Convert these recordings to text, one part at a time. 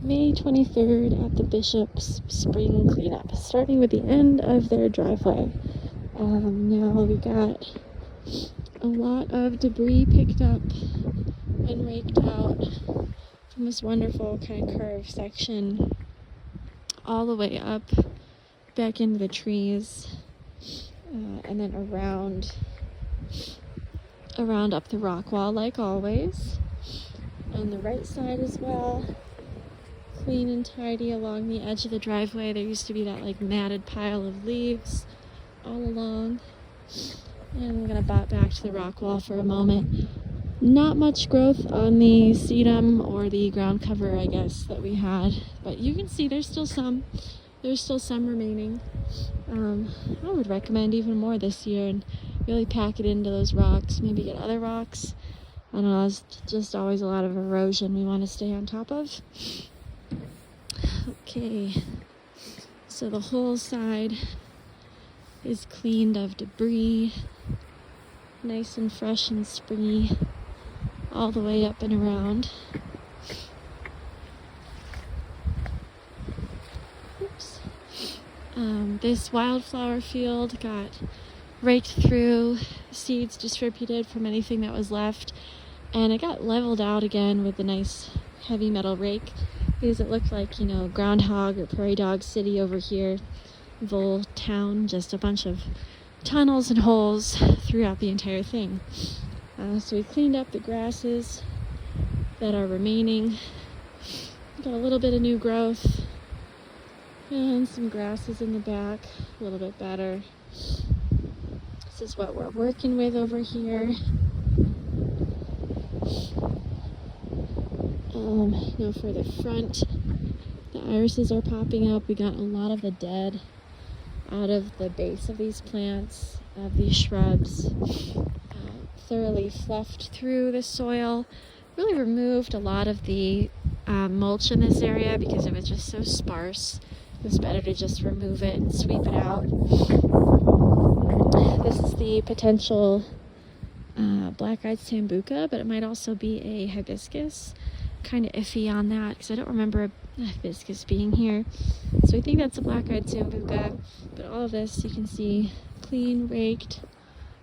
May 23rd at the Bishop's Spring Cleanup, starting with the end of their driveway. Now we got a lot of debris picked up and raked out from this wonderful kind of curved section all the way up back into the trees, and then around up the rock wall like always. On the right side as well, clean and tidy along the edge of the driveway. There used to be that like matted pile of leaves all along. And I'm gonna bot back to the rock wall for a moment. Not much growth on the sedum or the ground cover, I guess, that we had, but you can see there's still some remaining. I would recommend even more this year and really pack it into those rocks, maybe get other rocks. I don't know, it's just always a lot of erosion we want to stay on top of. Okay, so the whole side is cleaned of debris, nice and fresh and springy, all the way up and around. Oops. This wildflower field got raked through, seeds distributed from anything that was left, and it got leveled out again with the nice heavy metal rake, because it looked like, Groundhog or Prairie Dog City over here, Vole Town, just a bunch of tunnels and holes throughout the entire thing. So we cleaned up the grasses that are remaining. Got a little bit of new growth and some grasses in the back, a little bit better. This is what we're working with over here. For the front, the irises are popping up. We got a lot of the dead out of the base of these plants, of these shrubs. Thoroughly fluffed through the soil, really removed a lot of the mulch in this area because it was just so sparse. It was better to just remove it and sweep it out. This is the potential black-eyed sambuca, but it might also be a hibiscus. Kind of iffy on that because I don't remember a hibiscus being here. So I think that's a black-eyed sambuca, but all of this you can see clean, raked.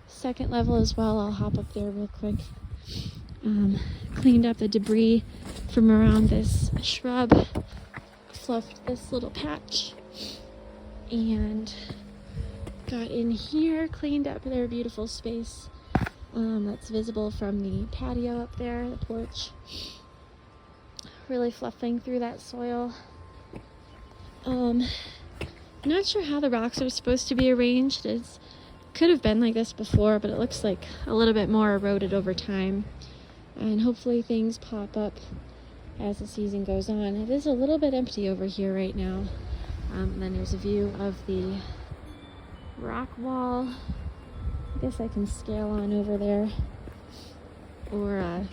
Second level as well, I'll hop up there real quick. Cleaned up the debris from around this shrub, fluffed this little patch, and got in here, cleaned up their beautiful space that's visible from the patio up there, the porch. Really fluffing through that soil. Not sure how the rocks are supposed to be arranged. It could have been like this before, but it looks like a little bit more eroded over time. And hopefully things pop up as the season goes on. It is a little bit empty over here right now. And then there's a view of the rock wall. I guess I can scale on over there. Or,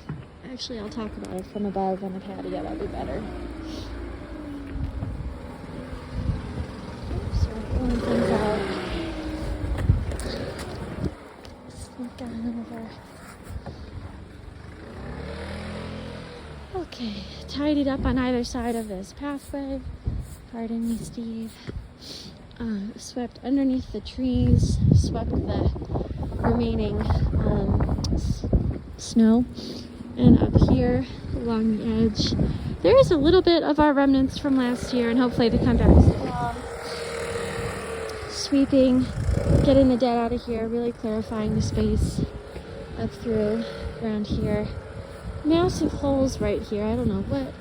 actually I'll talk about it from above on the patio, that'd be better. Oops, we're pulling things out. Sneak on over. Okay, tidied up on either side of this pathway. Pardon me, Steve. Swept underneath the trees, swept the remaining snow. And up here along the edge, there is a little bit of our remnants from last year, and hopefully they come back strong. Sweeping, getting the dead out of here, really clarifying the space up through around here. Massive holes right here. I don't know what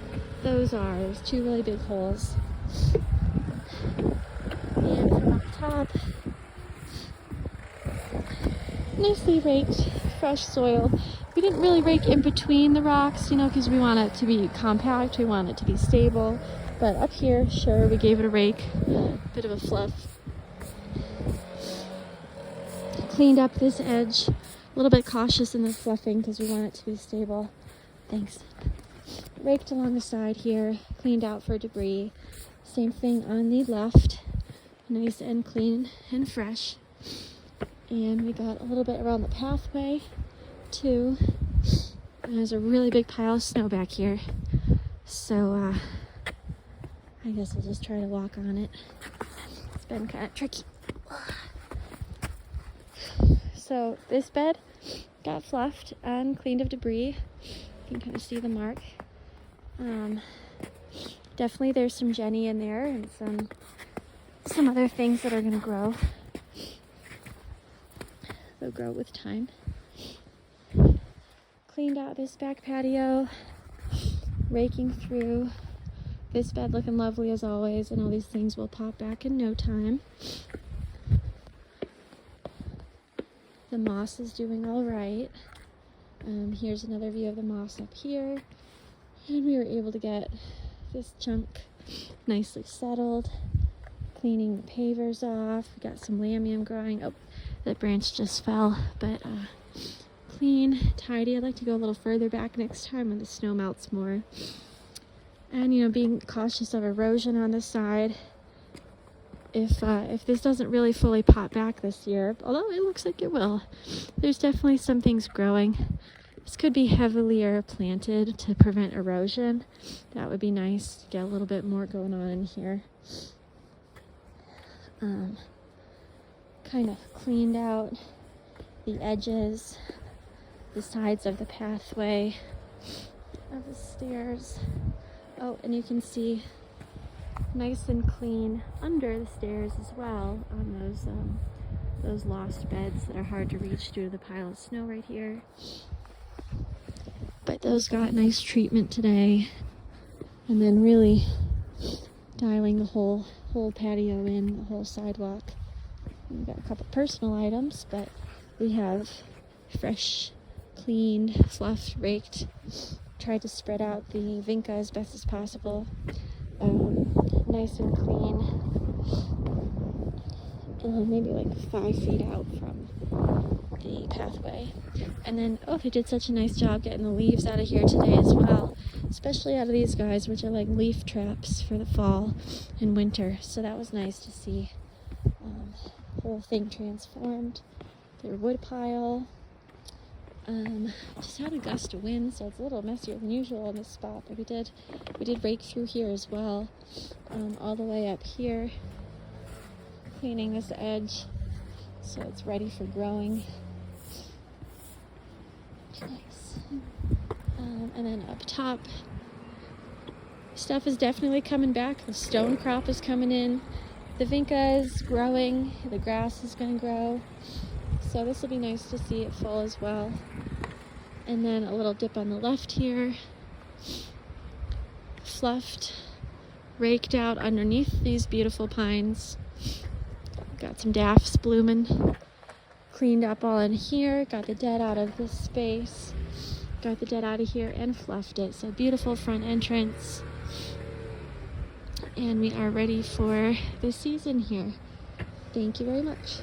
those are. There's two really big holes. And from up top, nicely raked, fresh soil. We didn't really rake in between the rocks, because we want it to be compact, we want it to be stable. But up here, sure, we gave it a rake, bit of a fluff. Cleaned up this edge, a little bit cautious in the fluffing because we want it to be stable. Thanks. Raked along the side here, cleaned out for debris. Same thing on the left, nice and clean and fresh. And we got a little bit around the pathway too. And there's a really big pile of snow back here. So I guess I'll just try to walk on it. It's been kind of tricky. So this bed got fluffed and cleaned of debris. You can kind of see the mark. Definitely there's some Jenny in there and some other things that are going to grow. They'll grow with time. Cleaned out this back patio, raking through. This bed looking lovely as always, and all these things will pop back in no time. The moss is doing all right. Here's another view of the moss up here. And we were able to get this chunk nicely settled. Cleaning the pavers off. We got some lamium growing. Oh, that branch just fell, but clean, tidy. I'd like to go a little further back next time when the snow melts more. And, you know, being cautious of erosion on the side. If this doesn't really fully pop back this year, although it looks like it will, there's definitely some things growing. This could be heavilier planted to prevent erosion. That would be nice to get a little bit more going on in here. Kind of cleaned out the edges, the sides of the pathway, of the stairs. Oh, and you can see nice and clean under the stairs as well on those lost beds that are hard to reach due to the pile of snow right here. But those got nice treatment today, and then really dialing the whole patio in, the whole sidewalk. We've got a couple personal items, but we have fresh, cleaned, fluffed, raked. Tried to spread out the vinca as best as possible. Nice and clean. Maybe like 5 feet out from the pathway. And then, they did such a nice job getting the leaves out of here today as well. Especially out of these guys, which are like leaf traps for the fall and winter. So that was nice to see. The whole thing transformed. Their wood pile. Just had a gust of wind, so it's a little messier than usual in this spot, but we did rake through here as well, all the way up here, cleaning this edge so it's ready for growing. Nice. And then up top, stuff is definitely coming back. The stone crop is coming in, the vinca is growing, the grass is going to grow. So this will be nice to see it full as well. And then a little dip on the left here. Fluffed, raked out underneath these beautiful pines. Got some daffs blooming. Cleaned up all in here. Got the dead out of this space. Got the dead out of here and fluffed it. So beautiful front entrance. And we are ready for the season here. Thank you very much.